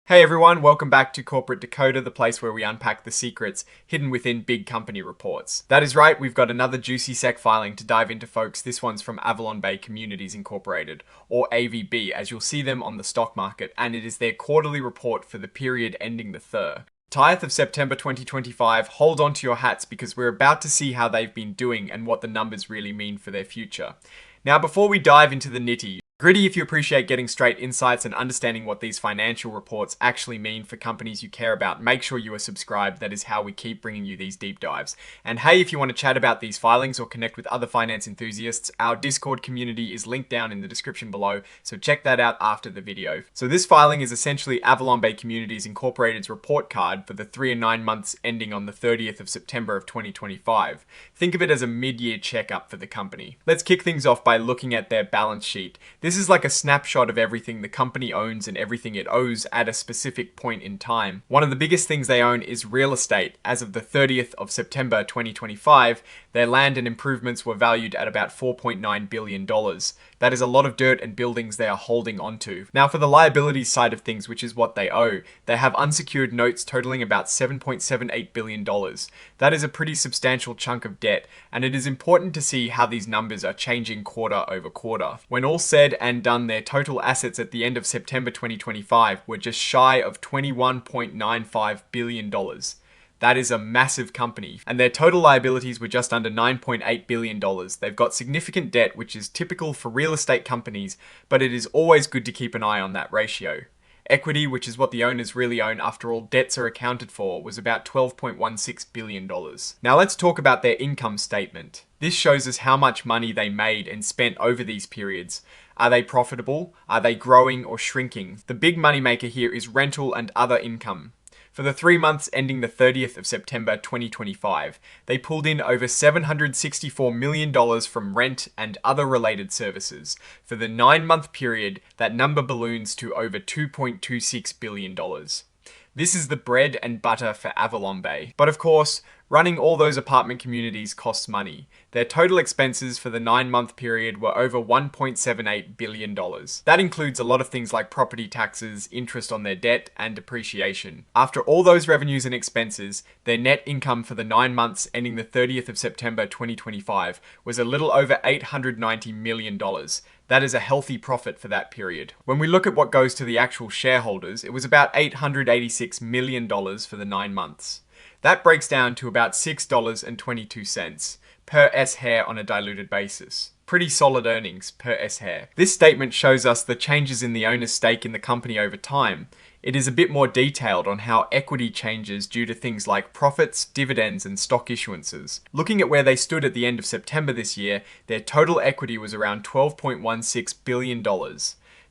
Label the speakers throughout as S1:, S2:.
S1: Hey everyone, welcome back to Corporate Decoder, the place where we unpack the secrets hidden within big company reports. That is right, we've got another juicy SEC filing to dive into, folks. This one's from AvalonBay's Communities Incorporated, or AVB, as you'll see them on the stock market, and it is their quarterly report for the period ending the 30th of September 2025. Hold on to your hats because we're about to see how they've been doing and what the numbers really mean for their future. Now, before we dive into the nitty-gritty, if you appreciate getting straight insights and understanding what these financial reports actually mean for companies you care about, make sure you are subscribed. That is how we keep bringing you these deep dives. And hey, if you want to chat about these filings or connect with other finance enthusiasts, our Discord community is linked down in the description below, so check that out after the video. So this filing is essentially AvalonBay's Communities Incorporated's report card for the 3 and 9 months ending on the 30th of September of 2025. Think of it as a mid-year checkup for the company. Let's kick things off by looking at their balance sheet. This is like a snapshot of everything the company owns and everything it owes at a specific point in time. One of the biggest things they own is real estate. As of the 30th of September 2025, their land and improvements were valued at about $4.9 billion. That is a lot of dirt and buildings they are holding onto. Now, for the liabilities side of things, which is what they owe, they have unsecured notes totaling about $7.78 billion. That is a pretty substantial chunk of debt, and it is important to see how these numbers are changing quarter over quarter. When all said and done, their total assets at the end of September 2025 were just shy of $21.95 billion. That is a massive company. And their total liabilities were just under $9.8 billion. They've got significant debt, which is typical for real estate companies, but it is always good to keep an eye on that ratio. Equity, which is what the owners really own after all debts are accounted for, was about $12.16 billion. Now let's talk about their income statement. This shows us how much money they made and spent over these periods. Are they profitable? Are they growing or shrinking? The big moneymaker here is rental and other income. For the 3 months ending the 30th of September 2025, they pulled in over $764 million from rent and other related services. For the 9-month period, that number balloons to over $2.26 billion. This is the bread and butter for AvalonBay. But of course, running all those apartment communities costs money. Their total expenses for the 9-month period were over $1.78 billion. That includes a lot of things like property taxes, interest on their debt, and depreciation. After all those revenues and expenses, their net income for the 9 months ending the 30th of September 2025 was a little over $890 million. That is a healthy profit for that period. When we look at what goes to the actual shareholders, it was about $886 million for the 9 months. That breaks down to about $6.22 per S-share on a diluted basis. Pretty solid earnings per S-share. This statement shows us the changes in the owner's stake in the company over time. It is a bit more detailed on how equity changes due to things like profits, dividends, and stock issuances. Looking at where they stood at the end of September this year, their total equity was around $12.16 billion.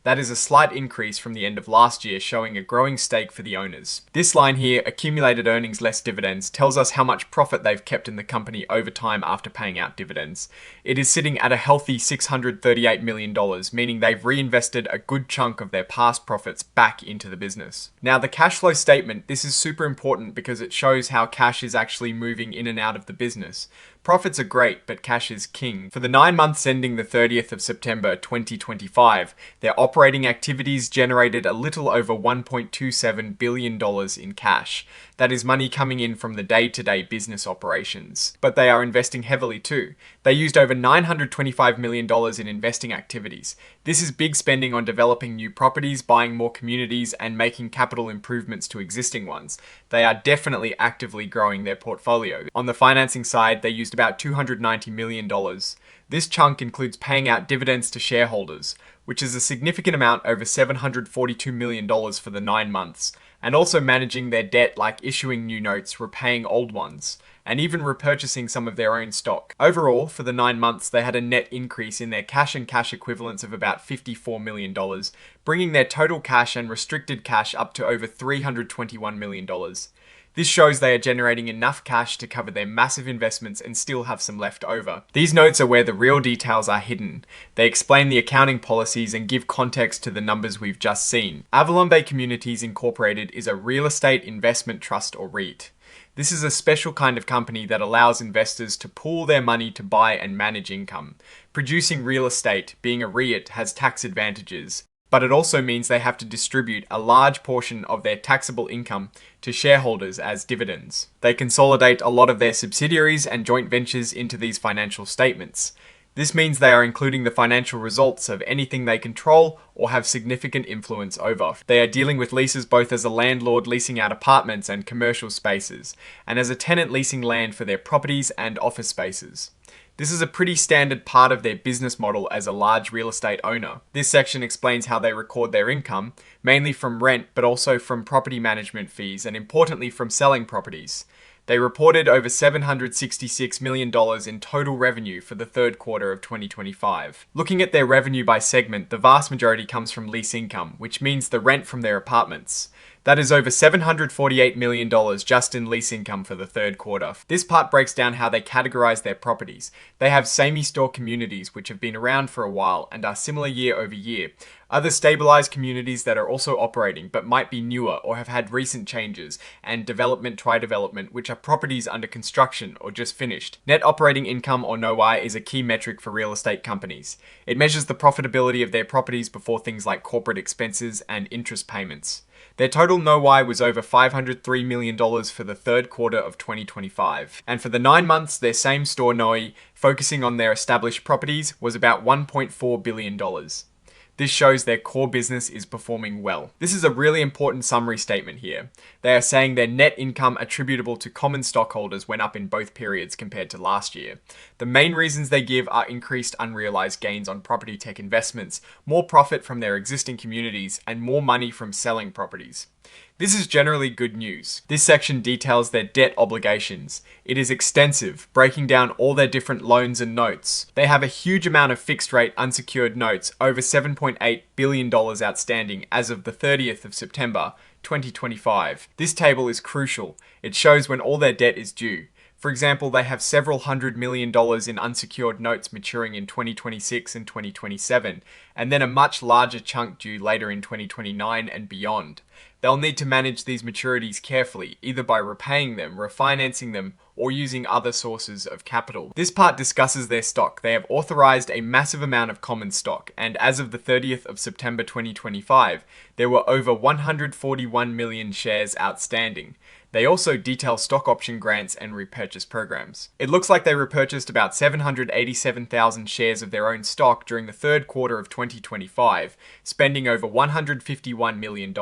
S1: That is a slight increase from the end of last year, showing a growing stake for the owners. This line here, accumulated earnings less dividends, tells us how much profit they've kept in the company over time after paying out dividends. It is sitting at a healthy $638 million, meaning they've reinvested a good chunk of their past profits back into the business. Now, the cash flow statement, this is super important because it shows how cash is actually moving in and out of the business. Profits are great, but cash is king. For the 9 months ending the 30th of September 2025, their operating activities generated a little over $1.27 billion in cash. That is money coming in from the day-to-day business operations. But they are investing heavily too. They used over $925 million in investing activities. This is big spending on developing new properties, buying more communities, and making capital improvements to existing ones. They are definitely actively growing their portfolio. On the financing side, they used about $290 million. This chunk includes paying out dividends to shareholders, which is a significant amount, over $742 million for the 9 months, and also managing their debt like issuing new notes, repaying old ones, and even repurchasing some of their own stock. Overall, for the 9 months, they had a net increase in their cash and cash equivalents of about $54 million, bringing their total cash and restricted cash up to over $321 million. This shows they are generating enough cash to cover their massive investments and still have some left over. These notes are where the real details are hidden. They explain the accounting policies and give context to the numbers we've just seen. AvalonBay's Communities Incorporated is a real estate investment trust, or REIT. This is a special kind of company that allows investors to pool their money to buy and manage income. Producing real estate, being a REIT, has tax advantages. but it also means they have to distribute a large portion of their taxable income to shareholders as dividends. They consolidate a lot of their subsidiaries and joint ventures into these financial statements. This means they are including the financial results of anything they control or have significant influence over. They are dealing with leases both as a landlord leasing out apartments and commercial spaces, and as a tenant leasing land for their properties and office spaces. This is a pretty standard part of their business model as a large real estate owner. This section explains how they record their income, mainly from rent, but also from property management fees, and importantly from selling properties. They reported over $766 million in total revenue for the third quarter of 2025. Looking at their revenue by segment, the vast majority comes from lease income, which means the rent from their apartments. That is over $748 million just in lease income for the third quarter. This part breaks down how they categorize their properties. They have same-store communities, which have been around for a while and are similar year over year. Other stabilized communities that are also operating but might be newer or have had recent changes, and development tri-development, which are properties under construction or just finished. Net operating income, or NOI, is a key metric for real estate companies. It measures the profitability of their properties before things like corporate expenses and interest payments. Their total NOI was over $503 million for the third quarter of 2025. And for the 9 months, their same-store NOI, focusing on their established properties, was about $1.4 billion. This shows their core business is performing well. This is a really important summary statement here. They are saying their net income attributable to common stockholders went up in both periods compared to last year. The main reasons they give are increased unrealized gains on property tech investments, more profit from their existing communities, and more money from selling properties. This is generally good news. This section details their debt obligations. It is extensive, breaking down all their different loans and notes. They have a huge amount of fixed rate unsecured notes, over $7.8 billion outstanding as of the 30th of September 2025. This table is crucial. It shows when all their debt is due. For example, they have several $100 million in unsecured notes maturing in 2026 and 2027, and then a much larger chunk due later in 2029 and beyond. They'll need to manage these maturities carefully, either by repaying them, refinancing them, or using other sources of capital. This part discusses their stock. They have authorized a massive amount of common stock, and as of the 30th of September 2025, there were over 141 million shares outstanding. They also detail stock option grants and repurchase programs. It looks like they repurchased about 787,000 shares of their own stock during the third quarter of 2025, spending over $151 million.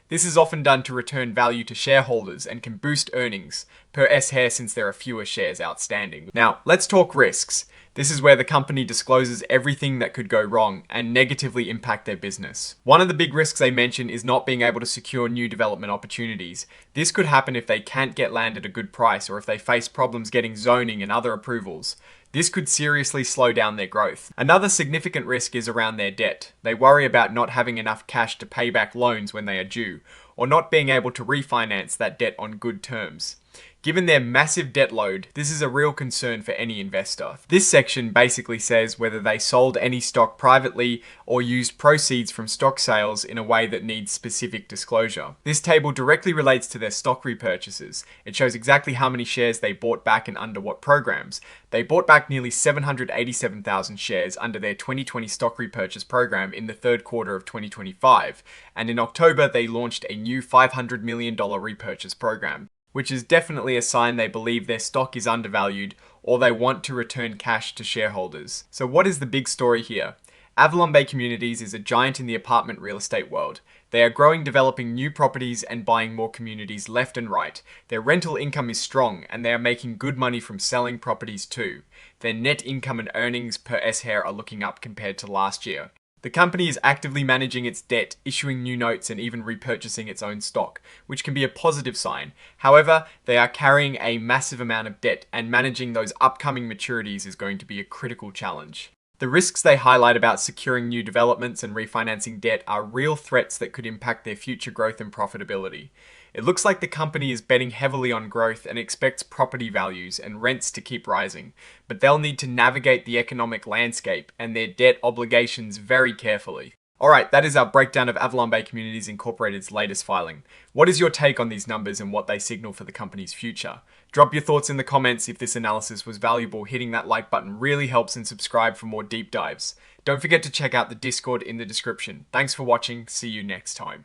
S1: This is often done to return value to shareholders and can boost earnings per share since there are fewer shares outstanding. Now, let's talk risks. This is where the company discloses everything that could go wrong and negatively impact their business. One of the big risks they mention is not being able to secure new development opportunities. This could happen if they can't get land at a good price or if they face problems getting zoning and other approvals. This could seriously slow down their growth. Another significant risk is around their debt. They worry about not having enough cash to pay back loans when they are due, or not being able to refinance that debt on good terms. Given their massive debt load, this is a real concern for any investor. This section basically says whether they sold any stock privately or used proceeds from stock sales in a way that needs specific disclosure. This table directly relates to their stock repurchases. It shows exactly how many shares they bought back and under what programs. They bought back nearly 787,000 shares under their 2020 stock repurchase program in the third quarter of 2025, and in October they launched a new $500 million repurchase program, which is definitely a sign they believe their stock is undervalued or they want to return cash to shareholders. So what is the big story here? AvalonBay Communities is a giant in the apartment real estate world. They are growing, developing new properties and buying more communities left and right. Their rental income is strong and they are making good money from selling properties too. Their net income and earnings per share are looking up compared to last year. The company is actively managing its debt, issuing new notes and even repurchasing its own stock, which can be a positive sign. However, they are carrying a massive amount of debt, and managing those upcoming maturities is going to be a critical challenge. The risks they highlight about securing new developments and refinancing debt are real threats that could impact their future growth and profitability. It looks like the company is betting heavily on growth and expects property values and rents to keep rising, but they'll need to navigate the economic landscape and their debt obligations very carefully. Alright, that is our breakdown of AvalonBay Communities Incorporated's latest filing. What is your take on these numbers and what they signal for the company's future? Drop your thoughts in the comments if this analysis was valuable. Hitting that like button really helps, and subscribe for more deep dives. Don't forget to check out the Discord in the description. Thanks for watching. See you next time.